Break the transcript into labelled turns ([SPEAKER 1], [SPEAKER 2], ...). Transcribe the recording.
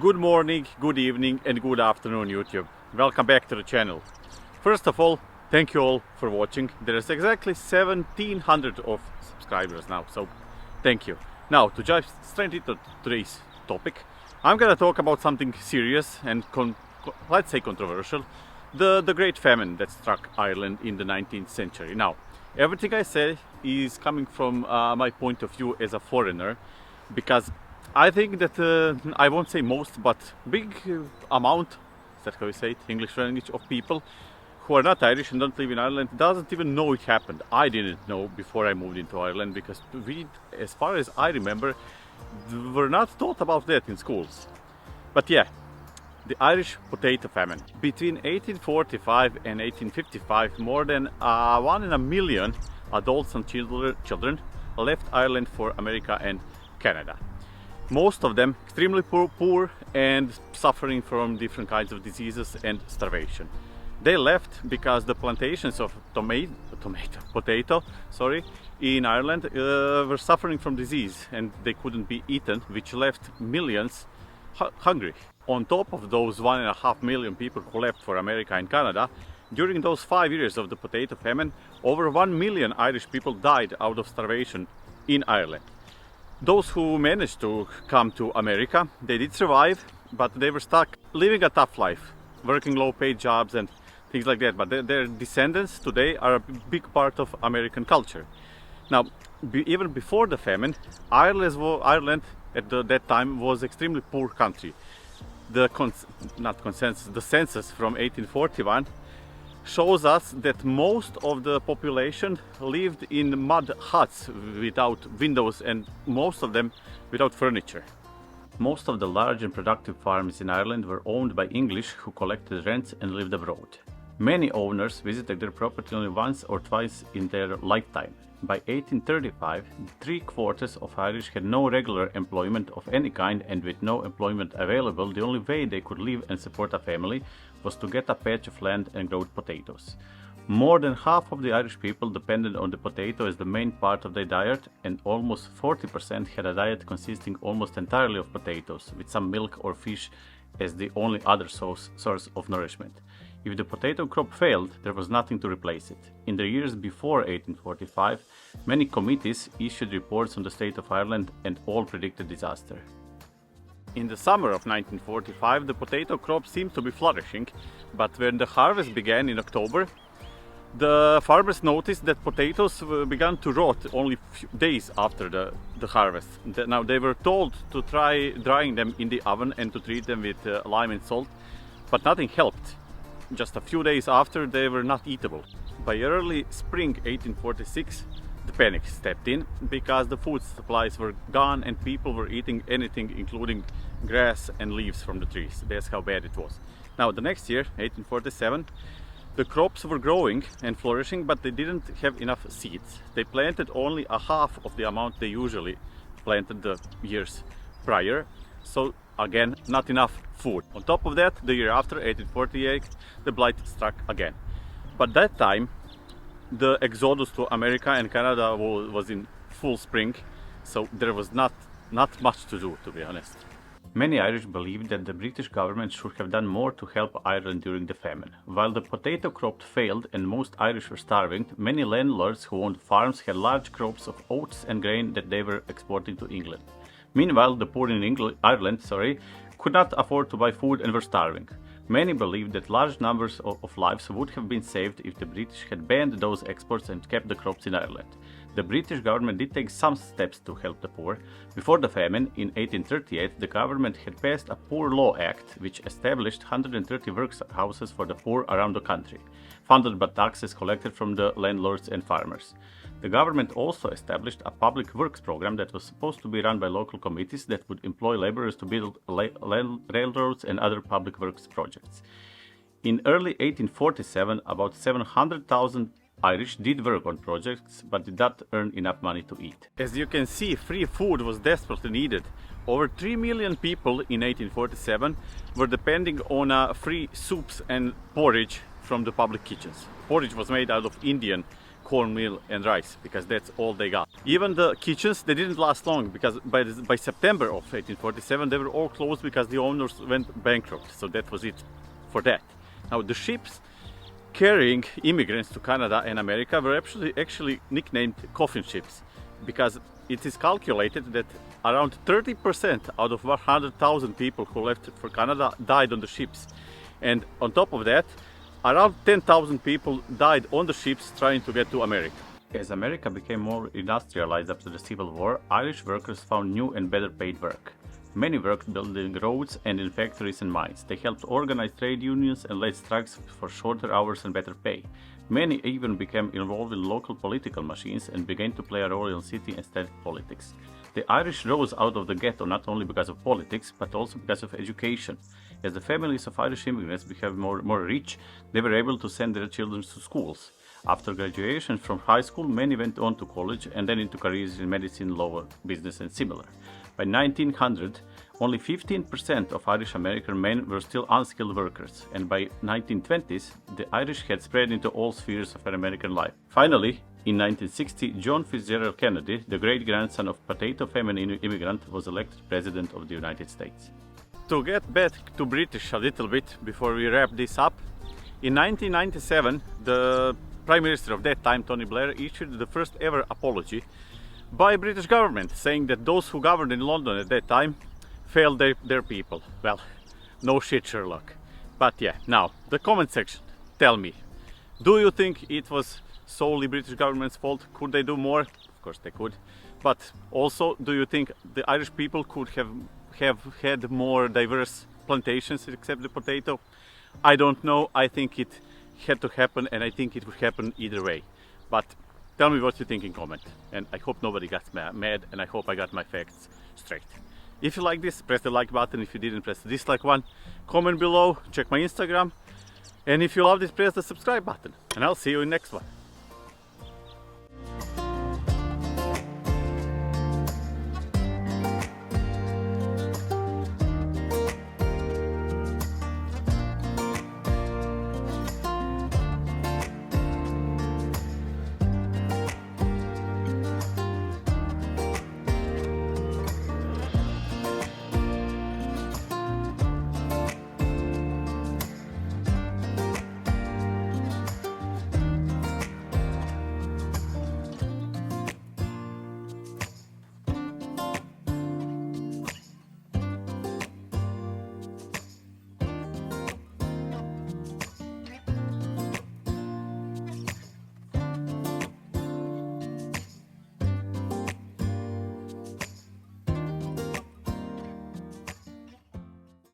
[SPEAKER 1] Good morning, good evening and good afternoon YouTube. Welcome back to the channel. First of all, thank you all for watching. There is exactly 1700 of subscribers now, so thank you. Now to dive straight into today's topic, I'm gonna talk about something serious and let's say controversial. The Great Famine that struck Ireland in the 19th century. Now, everything I say is coming from my point of view as a foreigner, because I think that I won't say most, but big amount, is that how you say it, English language, of people who are not Irish and don't live in Ireland doesn't even know it happened. I didn't know before I moved into Ireland, because we, as far as I remember, were not taught about that in schools. But yeah, the Irish Potato Famine. Between 1845 and 1855, more than 1 in a million adults and children left Ireland for America and Canada. Most of them extremely poor and suffering from different kinds of diseases and starvation. They left because the plantations of potato in Ireland were suffering from disease and they couldn't be eaten, which left millions hungry. On top of those 1.5 million people who left for America and Canada, during those 5 years of the potato famine, over 1 million Irish people died out of starvation in Ireland. Those who managed to come to America, they did survive, but they were stuck living a tough life, working low-paid jobs and things like that. But their descendants today are a big part of American culture. Now, even before the famine, Ireland at that time was an extremely poor country. The census from 1841 shows us that most of the population lived in mud huts without windows, and most of them without furniture. Most of the large and productive farms in Ireland were owned by English who collected rents and lived abroad. Many owners visited their property only once or twice in their lifetime. By 1835, 3/4 of Irish had no regular employment of any kind, and with no employment available, the only way they could live and support a family was to get a patch of land and grow potatoes. More than half of the Irish people depended on the potato as the main part of their diet, and almost 40% had a diet consisting almost entirely of potatoes, with some milk or fish as the only other source of nourishment. If the potato crop failed, there was nothing to replace it. In the years before 1845, many committees issued reports on the state of Ireland and all predicted disaster. In the summer of 1945, the potato crop seemed to be flourishing, but when the harvest began in October, the farmers noticed that potatoes began to rot only few days after the harvest. Now they were told to try drying them in the oven and to treat them with lime and salt, but nothing helped. Just a few days after, they were not eatable. By early spring 1846, the panic stepped in because the food supplies were gone and people were eating anything, including grass and leaves from the trees. That's how bad it was. Now the next year, 1847, the crops were growing and flourishing, but they didn't have enough seeds. They planted only a half of the amount they usually planted the years prior. So again, not enough food. On top of that, the year after, 1848, the blight struck again. But that time, the exodus to America and Canada was in full spring, so there was not much to do, to be honest. Many Irish believed that the British government should have done more to help Ireland during the famine. While the potato crop failed and most Irish were starving, many landlords who owned farms had large crops of oats and grain that they were exporting to England. Meanwhile, the poor in Ireland could not afford to buy food and were starving. Many believed that large numbers of lives would have been saved if the British had banned those exports and kept the crops in Ireland. The British government did take some steps to help the poor. Before the famine, in 1838, the government had passed a Poor Law Act, which established 130 workhouses for the poor around the country, funded by taxes collected from the landlords and farmers. The government also established a public works program that was supposed to be run by local committees that would employ laborers to build railroads and other public works projects. In early 1847, about 700,000 Irish did work on projects, but did not earn enough money to eat. As you can see, free food was desperately needed. Over 3 million people in 1847 were depending on free soups and porridge from the public kitchens. Porridge was made out of Indian cornmeal and rice, because that's all they got. Even the kitchens, they didn't last long, because by September of 1847 they were all closed because the owners went bankrupt. So that was it for that. Now the ships carrying immigrants to Canada and America were actually nicknamed coffin ships, because it is calculated that around 30% out of 100,000 people who left for Canada died on the ships. And on top of that, around 10,000 people died on the ships trying to get to America. As America became more industrialized after the Civil War, Irish workers found new and better paid work. Many worked building roads and in factories and mines. They helped organize trade unions and led strikes for shorter hours and better pay. Many even became involved in local political machines and began to play a role in city and state politics. The Irish rose out of the ghetto not only because of politics, but also because of education. As the families of Irish immigrants became more rich, they were able to send their children to schools. After graduation from high school, many went on to college and then into careers in medicine, law, business and similar. By 1900, only 15% of Irish American men were still unskilled workers, and by 1920s, the Irish had spread into all spheres of American life. Finally, in 1960, John Fitzgerald Kennedy, the great-grandson of Potato Famine immigrant, was elected President of the United States. To get back to British a little bit before we wrap this up, in 1997, the Prime Minister of that time, Tony Blair, issued the first ever apology by British government, saying that those who governed in London at that time failed their people. Well, no shit, Sherlock. But yeah, now, the comment section. Tell me, do you think it was solely British government's fault? Could they do more? Of course they could. But also, do you think the Irish people could have had more diverse plantations except the potato? I don't know. I think it had to happen, and I think it would happen either way. But tell me what you think in comment, and I hope nobody gets mad, and I hope I got my facts straight. If you like this, press the like button. If you didn't, press the dislike one. Comment below, check my Instagram, and if you love this, press the subscribe button, and I'll see you in next one.